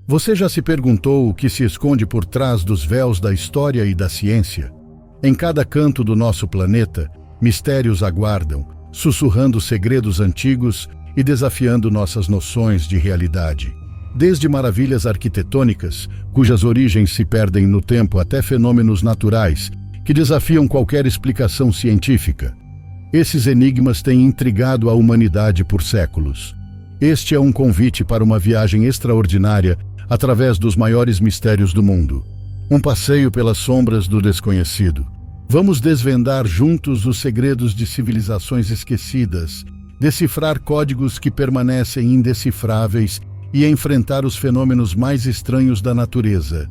Você já se perguntou o que se esconde por trás dos véus da história e da ciência? Em cada canto do nosso planeta, mistérios aguardam, sussurrando segredos antigos e desafiando nossas noções de realidade. Desde maravilhas arquitetônicas, cujas origens se perdem no tempo, até fenômenos naturais que desafiam qualquer explicação científica. Esses enigmas têm intrigado a humanidade por séculos. Este é um convite para uma viagem extraordinária através dos maiores mistérios do mundo. Um passeio pelas sombras do desconhecido. Vamos desvendar juntos os segredos de civilizações esquecidas, decifrar códigos que permanecem indecifráveis e enfrentar os fenômenos mais estranhos da natureza.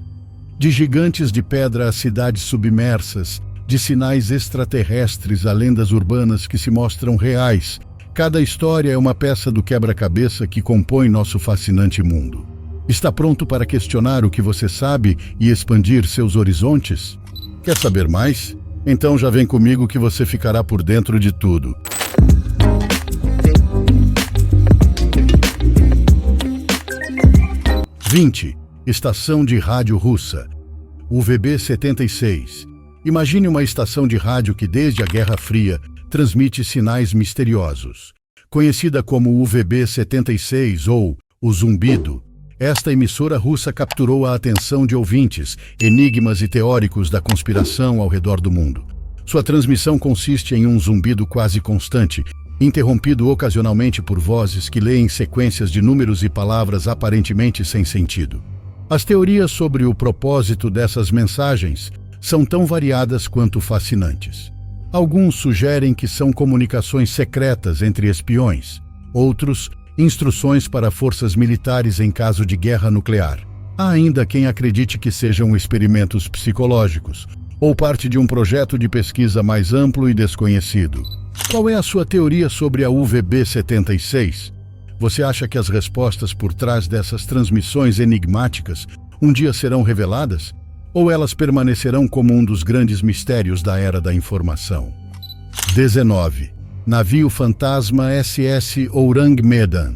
De gigantes de pedra a cidades submersas, de sinais extraterrestres a lendas urbanas que se mostram reais, cada história é uma peça do quebra-cabeça que compõe nosso fascinante mundo. Está pronto para questionar o que você sabe e expandir seus horizontes? Quer saber mais? Então já vem comigo que você ficará por dentro de tudo. Estação de rádio russa. UVB-76. Imagine uma estação de rádio que desde a Guerra Fria transmite sinais misteriosos. Conhecida como UVB-76 ou o Zumbido, esta emissora russa capturou a atenção de ouvintes, enigmas e teóricos da conspiração ao redor do mundo. Sua transmissão consiste em um zumbido quase constante, interrompido ocasionalmente por vozes que leem sequências de números e palavras aparentemente sem sentido. As teorias sobre o propósito dessas mensagens são tão variadas quanto fascinantes. Alguns sugerem que são comunicações secretas entre espiões, outros, instruções para forças militares em caso de guerra nuclear. Há ainda quem acredite que sejam experimentos psicológicos, ou parte de um projeto de pesquisa mais amplo e desconhecido. Qual é a sua teoria sobre a UVB-76? Você acha que as respostas por trás dessas transmissões enigmáticas um dia serão reveladas? Ou elas permanecerão como um dos grandes mistérios da era da informação? 19. Navio fantasma SS Ourang Medan.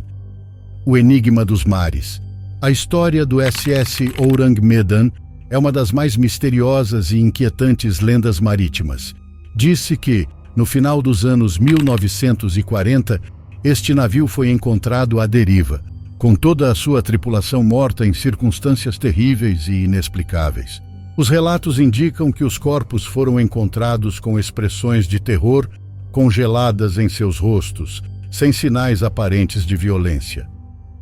O enigma dos mares. A história do SS Ourang Medan é uma das mais misteriosas e inquietantes lendas marítimas. Disse que, no final dos anos 1940, este navio foi encontrado à deriva, com toda a sua tripulação morta em circunstâncias terríveis e inexplicáveis. Os relatos indicam que os corpos foram encontrados com expressões de terror congeladas em seus rostos, sem sinais aparentes de violência.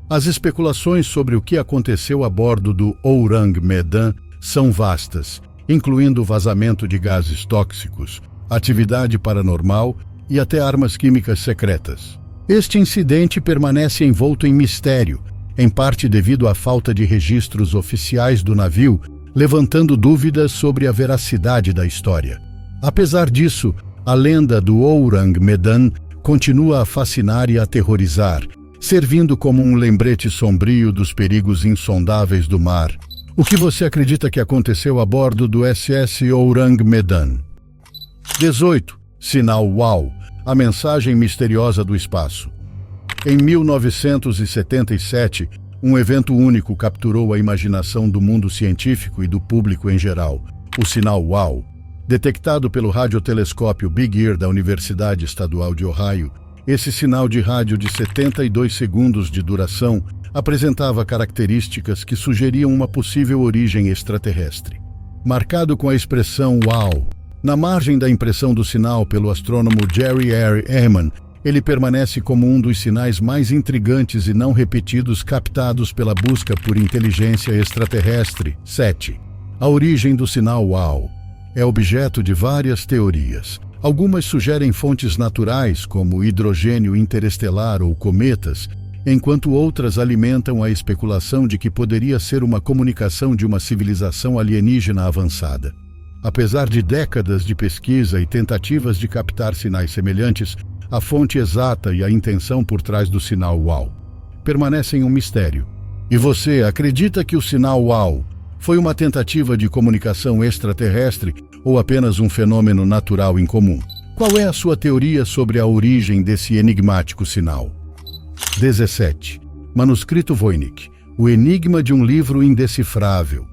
As especulações sobre o que aconteceu a bordo do Ourang Medan são vastas, incluindo vazamento de gases tóxicos, atividade paranormal e até armas químicas secretas. Este incidente permanece envolto em mistério, em parte devido à falta de registros oficiais do navio, levantando dúvidas sobre a veracidade da história. Apesar disso, a lenda do Ourang Medan continua a fascinar e aterrorizar, servindo como um lembrete sombrio dos perigos insondáveis do mar. O que você acredita que aconteceu a bordo do SS Ourang Medan? 18. Sinal UAU, a mensagem misteriosa do espaço. Em 1977, um evento único capturou a imaginação do mundo científico e do público em geral, o sinal UAU. Detectado pelo radiotelescópio Big Ear da Universidade Estadual de Ohio, esse sinal de rádio de 72 segundos de duração apresentava características que sugeriam uma possível origem extraterrestre. Marcado com a expressão UAU, na margem da impressão do sinal pelo astrônomo Jerry R. Ehman, ele permanece como um dos sinais mais intrigantes e não repetidos captados pela busca por inteligência extraterrestre. 7. A origem do sinal UAU é objeto de várias teorias. Algumas sugerem fontes naturais, como hidrogênio interestelar ou cometas, enquanto outras alimentam a especulação de que poderia ser uma comunicação de uma civilização alienígena avançada. Apesar de décadas de pesquisa e tentativas de captar sinais semelhantes, a fonte exata e a intenção por trás do sinal UAU permanecem um mistério. E você acredita que o sinal UAU foi uma tentativa de comunicação extraterrestre ou apenas um fenômeno natural incomum? Qual é a sua teoria sobre a origem desse enigmático sinal? 17. Manuscrito Voynich, O enigma de um livro indecifrável.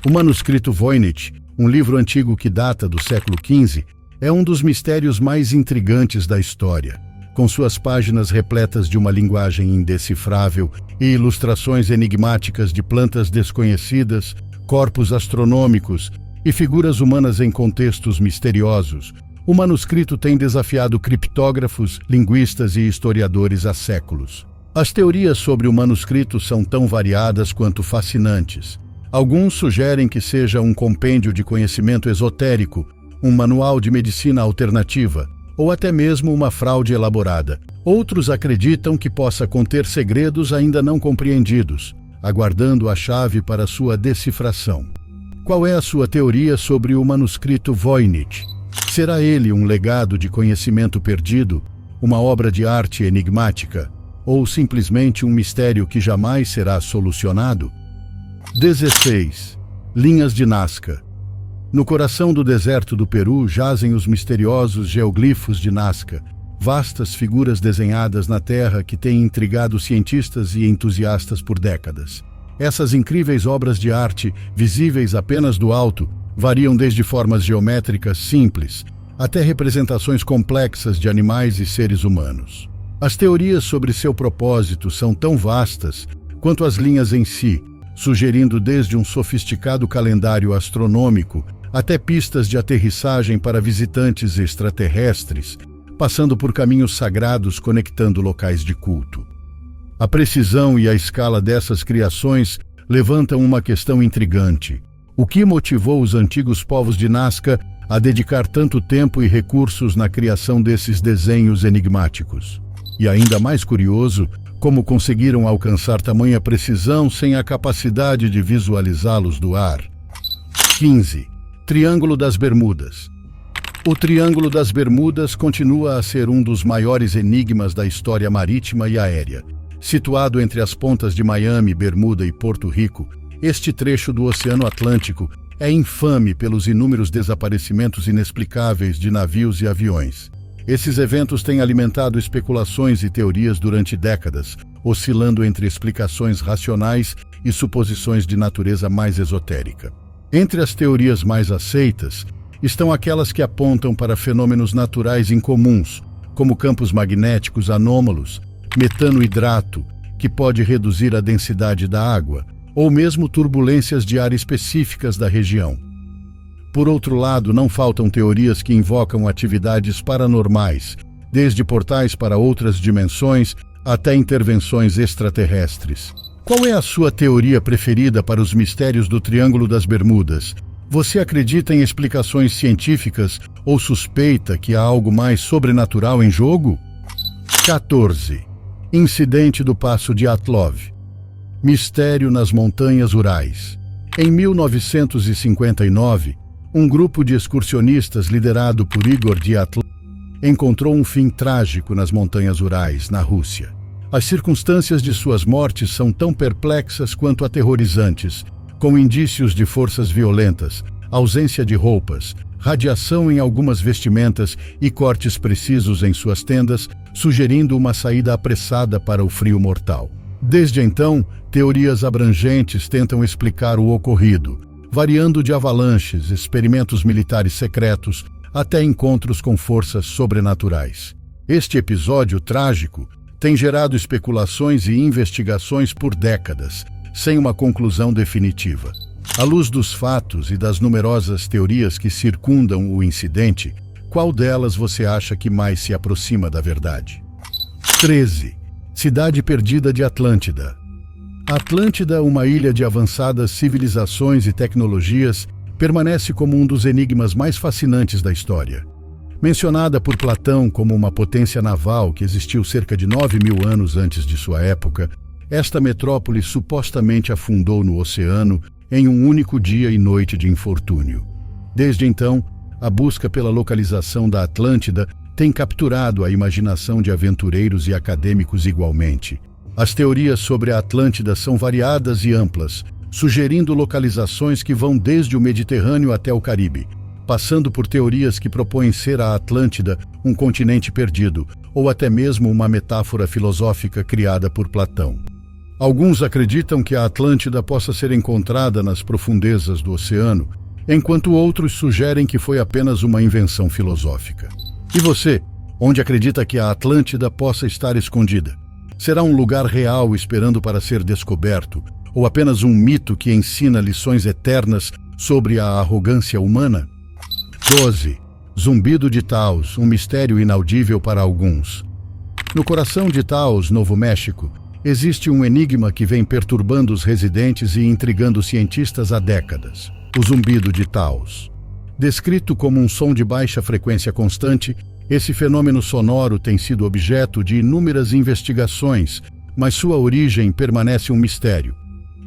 O manuscrito Voynich, um livro antigo que data do século XV, é um dos mistérios mais intrigantes da história. Com suas páginas repletas de uma linguagem indecifrável e ilustrações enigmáticas de plantas desconhecidas, corpos astronômicos e figuras humanas em contextos misteriosos, o manuscrito tem desafiado criptógrafos, linguistas e historiadores há séculos. As teorias sobre o manuscrito são tão variadas quanto fascinantes. Alguns sugerem que seja um compêndio de conhecimento esotérico, um manual de medicina alternativa, ou até mesmo uma fraude elaborada. Outros acreditam que possa conter segredos ainda não compreendidos, aguardando a chave para sua decifração. Qual é a sua teoria sobre o manuscrito Voynich? Será ele um legado de conhecimento perdido, uma obra de arte enigmática, ou simplesmente um mistério que jamais será solucionado? 16. Linhas de Nazca. No coração do deserto do Peru jazem os misteriosos geoglifos de Nazca, vastas figuras desenhadas na terra que têm intrigado cientistas e entusiastas por décadas. Essas incríveis obras de arte, visíveis apenas do alto, variam desde formas geométricas simples até representações complexas de animais e seres humanos. As teorias sobre seu propósito são tão vastas quanto as linhas em si, sugerindo desde um sofisticado calendário astronômico até pistas de aterrissagem para visitantes extraterrestres, passando por caminhos sagrados conectando locais de culto. A precisão e a escala dessas criações levantam uma questão intrigante. O que motivou os antigos povos de Nazca a dedicar tanto tempo e recursos na criação desses desenhos enigmáticos? E ainda mais curioso, como conseguiram alcançar tamanha precisão sem a capacidade de visualizá-los do ar? 15. Triângulo das Bermudas. O Triângulo das Bermudas continua a ser um dos maiores enigmas da história marítima e aérea. Situado entre as pontas de Miami, Bermuda e Porto Rico, este trecho do Oceano Atlântico é infame pelos inúmeros desaparecimentos inexplicáveis de navios e aviões. Esses eventos têm alimentado especulações e teorias durante décadas, oscilando entre explicações racionais e suposições de natureza mais esotérica. Entre as teorias mais aceitas estão aquelas que apontam para fenômenos naturais incomuns, como campos magnéticos anômalos, metanoidrato, que pode reduzir a densidade da água, ou mesmo turbulências de ar específicas da região. Por outro lado, não faltam teorias que invocam atividades paranormais, desde portais para outras dimensões até intervenções extraterrestres. Qual é a sua teoria preferida para os mistérios do Triângulo das Bermudas? Você acredita em explicações científicas ou suspeita que há algo mais sobrenatural em jogo? 14. Incidente do Passo de Dyatlov. Mistério nas Montanhas Urais. Em 1959, um grupo de excursionistas liderado por Igor Dyatlov encontrou um fim trágico nas Montanhas Urais, na Rússia. As circunstâncias de suas mortes são tão perplexas quanto aterrorizantes, com indícios de forças violentas, ausência de roupas, radiação em algumas vestimentas e cortes precisos em suas tendas, sugerindo uma saída apressada para o frio mortal. Desde então, teorias abrangentes tentam explicar o ocorrido, variando de avalanches, experimentos militares secretos, até encontros com forças sobrenaturais. Este episódio trágico tem gerado especulações e investigações por décadas, sem uma conclusão definitiva. À luz dos fatos e das numerosas teorias que circundam o incidente, qual delas você acha que mais se aproxima da verdade? 13. Cidade Perdida de Atlântida. Atlântida, uma ilha de avançadas civilizações e tecnologias, permanece como um dos enigmas mais fascinantes da história. Mencionada por Platão como uma potência naval que existiu cerca de 9.000 anos antes de sua época, esta metrópole supostamente afundou no oceano em um único dia e noite de infortúnio. Desde então, a busca pela localização da Atlântida tem capturado a imaginação de aventureiros e acadêmicos igualmente. As teorias sobre a Atlântida são variadas e amplas, sugerindo localizações que vão desde o Mediterrâneo até o Caribe, passando por teorias que propõem ser a Atlântida um continente perdido, ou até mesmo uma metáfora filosófica criada por Platão. Alguns acreditam que a Atlântida possa ser encontrada nas profundezas do oceano, enquanto outros sugerem que foi apenas uma invenção filosófica. E você, onde acredita que a Atlântida possa estar escondida? Será um lugar real esperando para ser descoberto, ou apenas um mito que ensina lições eternas sobre a arrogância humana? 12. Zumbido de Taos, um mistério inaudível para alguns. No coração de Taos, Novo México, existe um enigma que vem perturbando os residentes e intrigando cientistas há décadas: o zumbido de Taos. Descrito como um som de baixa frequência constante, esse fenômeno sonoro tem sido objeto de inúmeras investigações, mas sua origem permanece um mistério.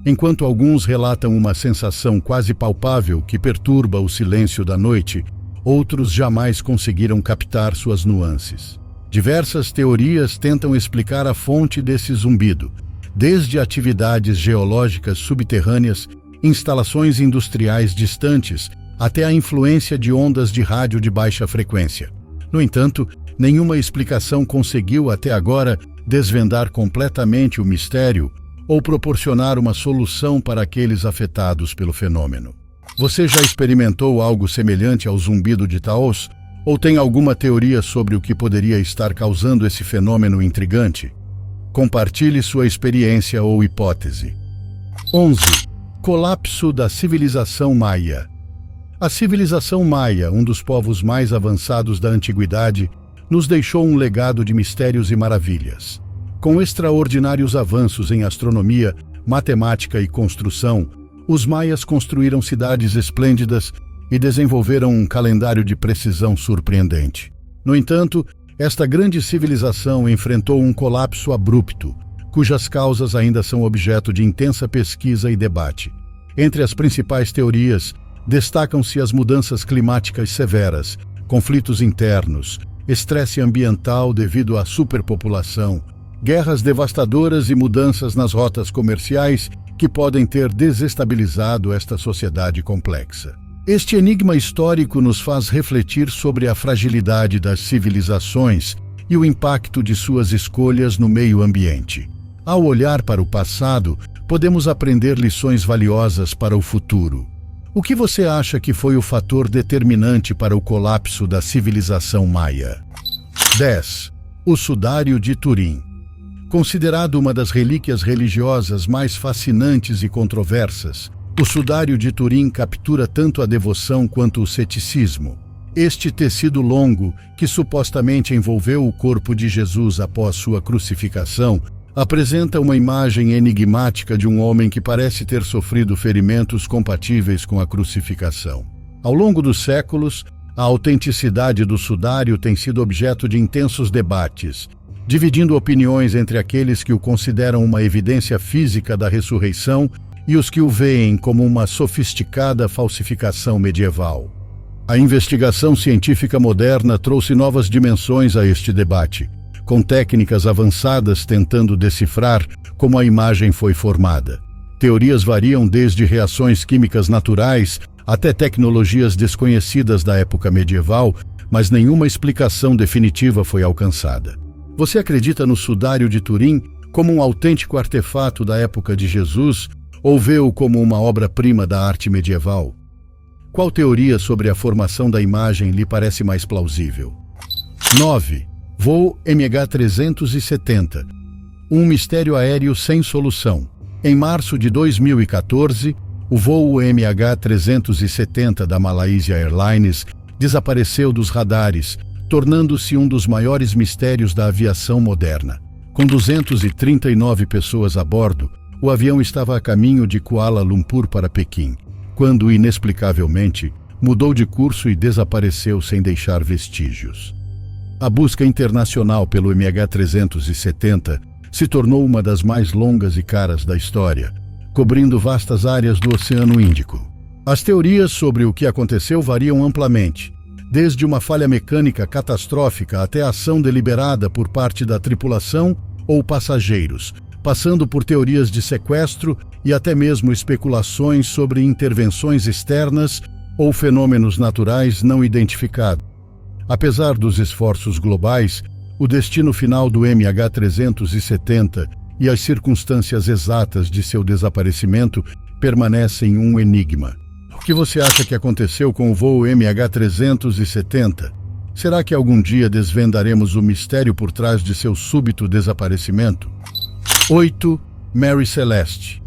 Enquanto alguns relatam uma sensação quase palpável que perturba o silêncio da noite, outros jamais conseguiram captar suas nuances. Diversas teorias tentam explicar a fonte desse zumbido, desde atividades geológicas subterrâneas, instalações industriais distantes, até a influência de ondas de rádio de baixa frequência. No entanto, nenhuma explicação conseguiu até agora desvendar completamente o mistério ou proporcionar uma solução para aqueles afetados pelo fenômeno. Você já experimentou algo semelhante ao zumbido de Taos? Ou tem alguma teoria sobre o que poderia estar causando esse fenômeno intrigante? Compartilhe sua experiência ou hipótese. 11. Colapso da civilização maia. A civilização maia, um dos povos mais avançados da antiguidade, nos deixou um legado de mistérios e maravilhas. Com extraordinários avanços em astronomia, matemática e construção, os maias construíram cidades esplêndidas e desenvolveram um calendário de precisão surpreendente. No entanto, esta grande civilização enfrentou um colapso abrupto, cujas causas ainda são objeto de intensa pesquisa e debate. Entre as principais teorias, destacam-se as mudanças climáticas severas, conflitos internos, estresse ambiental devido à superpopulação, guerras devastadoras e mudanças nas rotas comerciais que podem ter desestabilizado esta sociedade complexa. Este enigma histórico nos faz refletir sobre a fragilidade das civilizações e o impacto de suas escolhas no meio ambiente. Ao olhar para o passado, podemos aprender lições valiosas para o futuro. O que você acha que foi o fator determinante para o colapso da civilização maia? 10. O Sudário de Turim. Considerado uma das relíquias religiosas mais fascinantes e controversas, o Sudário de Turim captura tanto a devoção quanto o ceticismo. Este tecido longo, que supostamente envolveu o corpo de Jesus após sua crucificação, apresenta uma imagem enigmática de um homem que parece ter sofrido ferimentos compatíveis com a crucificação. Ao longo dos séculos, a autenticidade do sudário tem sido objeto de intensos debates, dividindo opiniões entre aqueles que o consideram uma evidência física da ressurreição e os que o veem como uma sofisticada falsificação medieval. A investigação científica moderna trouxe novas dimensões a este debate, com técnicas avançadas tentando decifrar como a imagem foi formada. Teorias variam desde reações químicas naturais até tecnologias desconhecidas da época medieval, mas nenhuma explicação definitiva foi alcançada. Você acredita no Sudário de Turim como um autêntico artefato da época de Jesus ou vê-o como uma obra-prima da arte medieval? Qual teoria sobre a formação da imagem lhe parece mais plausível? 9. Voo MH370. Um mistério aéreo sem solução. Em março de 2014, o voo MH370 da Malaysia Airlines desapareceu dos radares, tornando-se um dos maiores mistérios da aviação moderna. Com 239 pessoas a bordo, o avião estava a caminho de Kuala Lumpur para Pequim, quando, inexplicavelmente, mudou de curso e desapareceu sem deixar vestígios. A busca internacional pelo MH370 se tornou uma das mais longas e caras da história, cobrindo vastas áreas do Oceano Índico. As teorias sobre o que aconteceu variam amplamente, desde uma falha mecânica catastrófica até a ação deliberada por parte da tripulação ou passageiros, passando por teorias de sequestro e até mesmo especulações sobre intervenções externas ou fenômenos naturais não identificados. Apesar dos esforços globais, o destino final do MH370 e as circunstâncias exatas de seu desaparecimento permanecem um enigma. O que você acha que aconteceu com o voo MH370? Será que algum dia desvendaremos o mistério por trás de seu súbito desaparecimento? 8. Mary Celeste.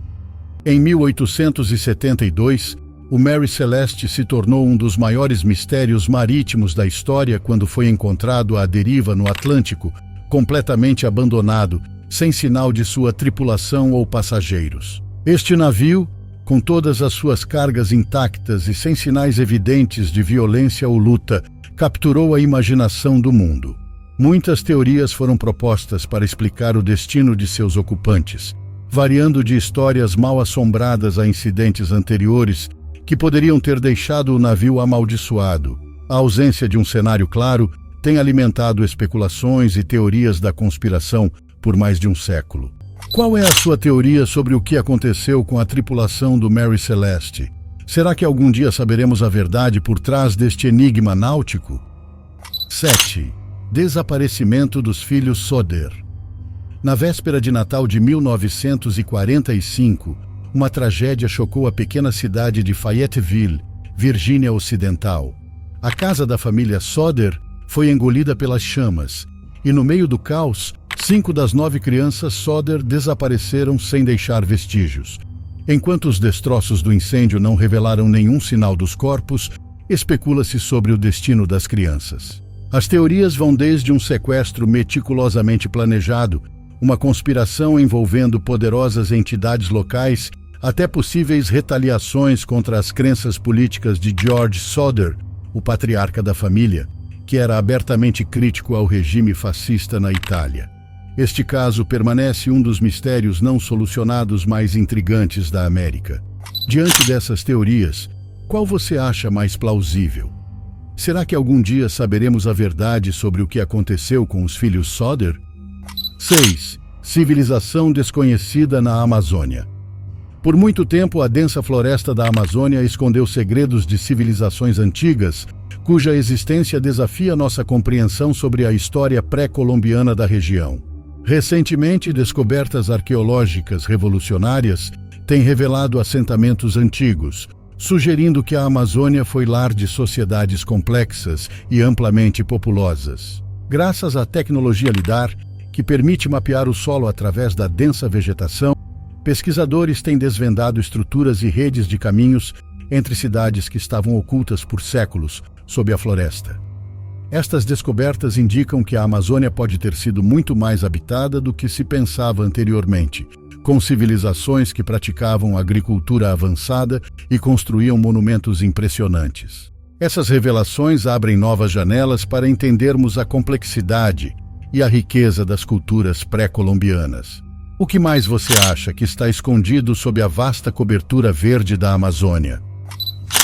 Em 1872, o Mary Celeste se tornou um dos maiores mistérios marítimos da história quando foi encontrado à deriva no Atlântico, completamente abandonado, sem sinal de sua tripulação ou passageiros. Este navio, com todas as suas cargas intactas e sem sinais evidentes de violência ou luta, capturou a imaginação do mundo. Muitas teorias foram propostas para explicar o destino de seus ocupantes, variando de histórias mal-assombradas a incidentes anteriores que poderiam ter deixado o navio amaldiçoado. A ausência de um cenário claro tem alimentado especulações e teorias da conspiração por mais de um século. Qual é a sua teoria sobre o que aconteceu com a tripulação do Mary Celeste? Será que algum dia saberemos a verdade por trás deste enigma náutico? 7. Desaparecimento dos filhos Sodder. Na véspera de Natal de 1945, uma tragédia chocou a pequena cidade de Fayetteville, Virgínia Ocidental. A casa da família Sodder foi engolida pelas chamas, e no meio do caos, 5 das 9 crianças Sodder desapareceram sem deixar vestígios. Enquanto os destroços do incêndio não revelaram nenhum sinal dos corpos, especula-se sobre o destino das crianças. As teorias vão desde um sequestro meticulosamente planejado, uma conspiração envolvendo poderosas entidades locais, até possíveis retaliações contra as crenças políticas de George Sodder, o patriarca da família, que era abertamente crítico ao regime fascista na Itália. Este caso permanece um dos mistérios não solucionados mais intrigantes da América. Diante dessas teorias, qual você acha mais plausível? Será que algum dia saberemos a verdade sobre o que aconteceu com os filhos Sodder? 6. Civilização desconhecida na Amazônia. Por muito tempo, a densa floresta da Amazônia escondeu segredos de civilizações antigas, cuja existência desafia nossa compreensão sobre a história pré-colombiana da região. Recentemente, descobertas arqueológicas revolucionárias têm revelado assentamentos antigos, sugerindo que a Amazônia foi lar de sociedades complexas e amplamente populosas. Graças à tecnologia LIDAR, que permite mapear o solo através da densa vegetação, pesquisadores têm desvendado estruturas e redes de caminhos entre cidades que estavam ocultas por séculos sob a floresta. Estas descobertas indicam que a Amazônia pode ter sido muito mais habitada do que se pensava anteriormente, com civilizações que praticavam agricultura avançada e construíam monumentos impressionantes. Essas revelações abrem novas janelas para entendermos a complexidade e a riqueza das culturas pré-colombianas. O que mais você acha que está escondido sob a vasta cobertura verde da Amazônia?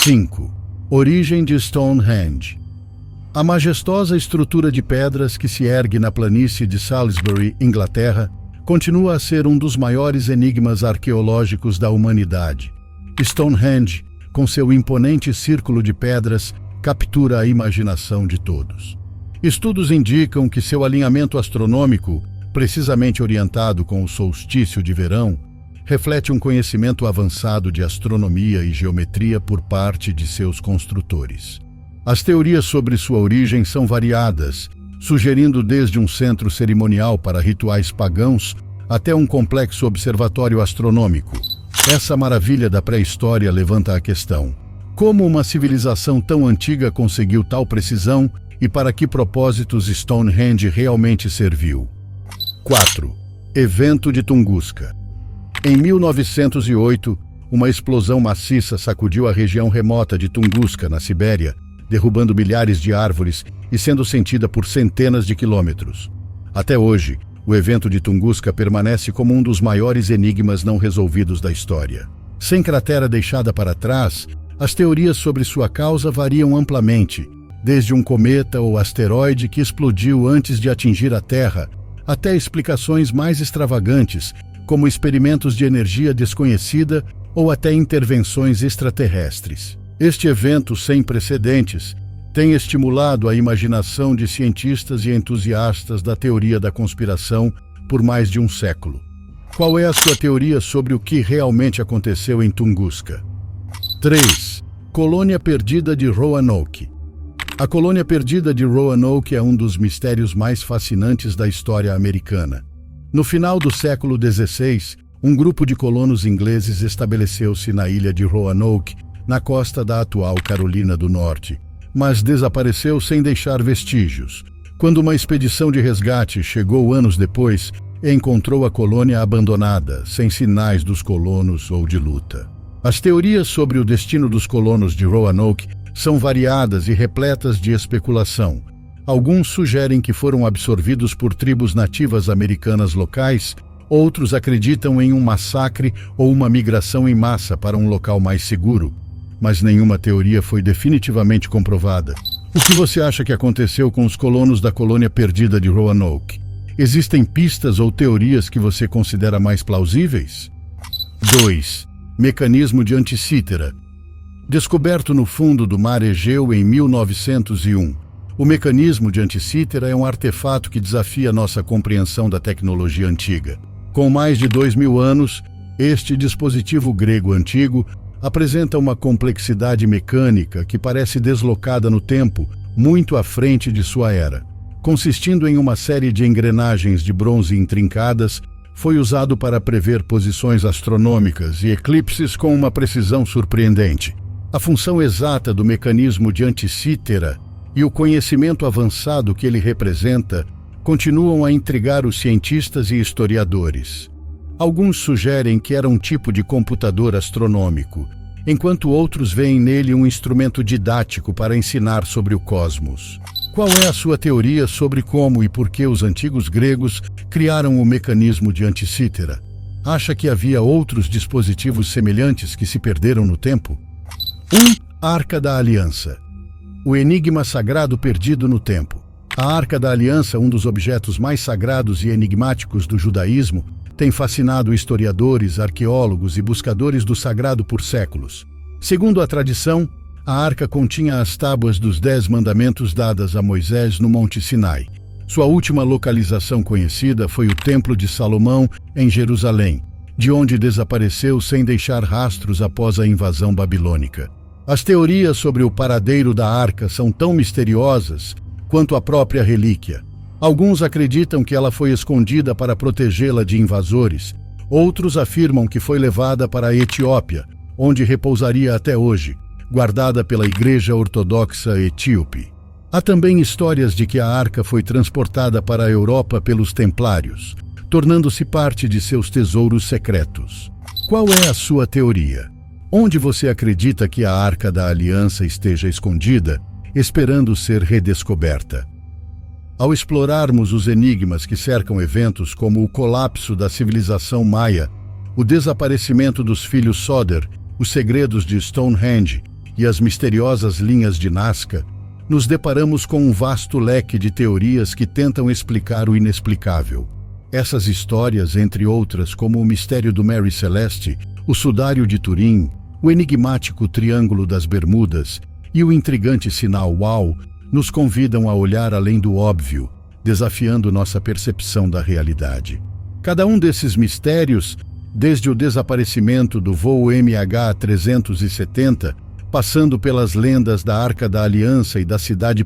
5. Origem de Stonehenge. A majestosa estrutura de pedras que se ergue na planície de Salisbury, Inglaterra, continua a ser um dos maiores enigmas arqueológicos da humanidade. Stonehenge, com seu imponente círculo de pedras, captura a imaginação de todos. Estudos indicam que seu alinhamento astronômico, precisamente orientado com o solstício de verão, reflete um conhecimento avançado de astronomia e geometria por parte de seus construtores. As teorias sobre sua origem são variadas, sugerindo desde um centro cerimonial para rituais pagãos até um complexo observatório astronômico. Essa maravilha da pré-história levanta a questão: como uma civilização tão antiga conseguiu tal precisão e para que propósitos Stonehenge realmente serviu? 4. Evento de Tunguska. Em 1908, uma explosão maciça sacudiu a região remota de Tunguska, na Sibéria, derrubando milhares de árvores e sendo sentida por centenas de quilômetros. Até hoje, o evento de Tunguska permanece como um dos maiores enigmas não resolvidos da história. Sem cratera deixada para trás, as teorias sobre sua causa variam amplamente, desde um cometa ou asteroide que explodiu antes de atingir a Terra, até explicações mais extravagantes, como experimentos de energia desconhecida ou até intervenções extraterrestres. Este evento sem precedentes tem estimulado a imaginação de cientistas e entusiastas da teoria da conspiração por mais de um século. Qual é a sua teoria sobre o que realmente aconteceu em Tunguska? 3. Colônia perdida de Roanoke. A colônia perdida de Roanoke é um dos mistérios mais fascinantes da história americana. No final do século XVI, um grupo de colonos ingleses estabeleceu-se na ilha de Roanoke, na costa da atual Carolina do Norte, mas desapareceu sem deixar vestígios. Quando uma expedição de resgate chegou anos depois, encontrou a colônia abandonada, sem sinais dos colonos ou de luta. As teorias sobre o destino dos colonos de Roanoke são variadas e repletas de especulação. Alguns sugerem que foram absorvidos por tribos nativas americanas locais, outros acreditam em um massacre ou uma migração em massa para um local mais seguro, mas nenhuma teoria foi definitivamente comprovada. O que você acha que aconteceu com os colonos da colônia perdida de Roanoke? Existem pistas ou teorias que você considera mais plausíveis? 2. Mecanismo de Anticítera. Descoberto no fundo do mar Egeu em 1901, o mecanismo de Anticítera é um artefato que desafia nossa compreensão da tecnologia antiga. Com mais de 2000 anos, este dispositivo grego antigo apresenta uma complexidade mecânica que parece deslocada no tempo, muito à frente de sua era. Consistindo em uma série de engrenagens de bronze intrincadas, foi usado para prever posições astronômicas e eclipses com uma precisão surpreendente. A função exata do mecanismo de Anticítera e o conhecimento avançado que ele representa continuam a intrigar os cientistas e historiadores. Alguns sugerem que era um tipo de computador astronômico, enquanto outros veem nele um instrumento didático para ensinar sobre o cosmos. Qual é a sua teoria sobre como e por que os antigos gregos criaram o mecanismo de Anticítera? Acha que havia outros dispositivos semelhantes que se perderam no tempo? 1. Arca da Aliança. O enigma sagrado perdido no tempo. A Arca da Aliança, um dos objetos mais sagrados e enigmáticos do judaísmo, tem fascinado historiadores, arqueólogos e buscadores do sagrado por séculos. Segundo a tradição, a arca continha as tábuas dos 10 mandamentos dadas a Moisés no Monte Sinai. Sua última localização conhecida foi o Templo de Salomão, em Jerusalém, de onde desapareceu sem deixar rastros após a invasão babilônica. As teorias sobre o paradeiro da arca são tão misteriosas quanto a própria relíquia. Alguns acreditam que ela foi escondida para protegê-la de invasores. Outros afirmam que foi levada para a Etiópia, onde repousaria até hoje, guardada pela Igreja Ortodoxa Etíope. Há também histórias de que a arca foi transportada para a Europa pelos Templários, tornando-se parte de seus tesouros secretos. Qual é a sua teoria? Onde você acredita que a Arca da Aliança esteja escondida, esperando ser redescoberta? Ao explorarmos os enigmas que cercam eventos como o colapso da civilização maia, o desaparecimento dos filhos Sóter, os segredos de Stonehenge e as misteriosas linhas de Nazca, nos deparamos com um vasto leque de teorias que tentam explicar o inexplicável. Essas histórias, entre outras, como o mistério do Mary Celeste, o sudário de Turim, o enigmático Triângulo das Bermudas e o intrigante sinal WOW, nos convidam a olhar além do óbvio, desafiando nossa percepção da realidade. Cada um desses mistérios, desde o desaparecimento do voo MH370, passando pelas lendas da Arca da Aliança e da cidade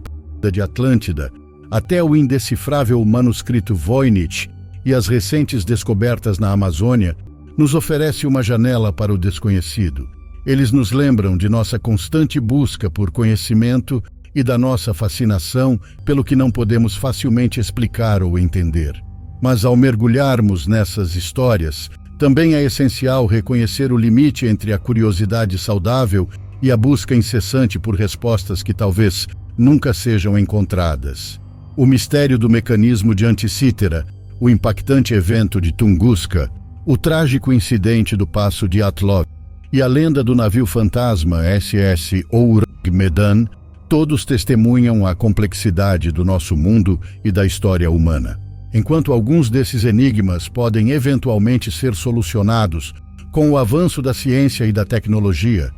de Atlântida, até o indecifrável manuscrito Voynich e as recentes descobertas na Amazônia, nos oferece uma janela para o desconhecido. Eles nos lembram de nossa constante busca por conhecimento e da nossa fascinação pelo que não podemos facilmente explicar ou entender. Mas ao mergulharmos nessas histórias, também é essencial reconhecer o limite entre a curiosidade saudável e a busca incessante por respostas que talvez nunca sejam encontradas. O mistério do mecanismo de Anticítera, o impactante evento de Tunguska, o trágico incidente do Passo de Atlov e a lenda do navio fantasma SS Ourang Medan, todos testemunham a complexidade do nosso mundo e da história humana. Enquanto alguns desses enigmas podem eventualmente ser solucionados com o avanço da ciência e da tecnologia,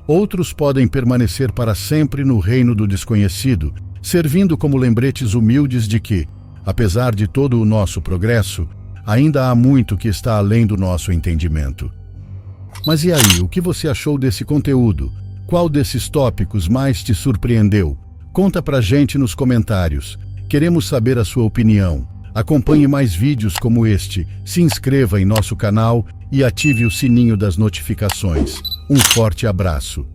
outros podem permanecer para sempre no reino do desconhecido, servindo como lembretes humildes de que, apesar de todo o nosso progresso, Ainda há muito que está além do nosso entendimento. Mas e aí, o que você achou desse conteúdo? Qual desses tópicos mais te surpreendeu? Conta pra gente nos comentários. Queremos saber a sua opinião. Acompanhe mais vídeos como este, se inscreva em nosso canal e ative o sininho das notificações. Um forte abraço.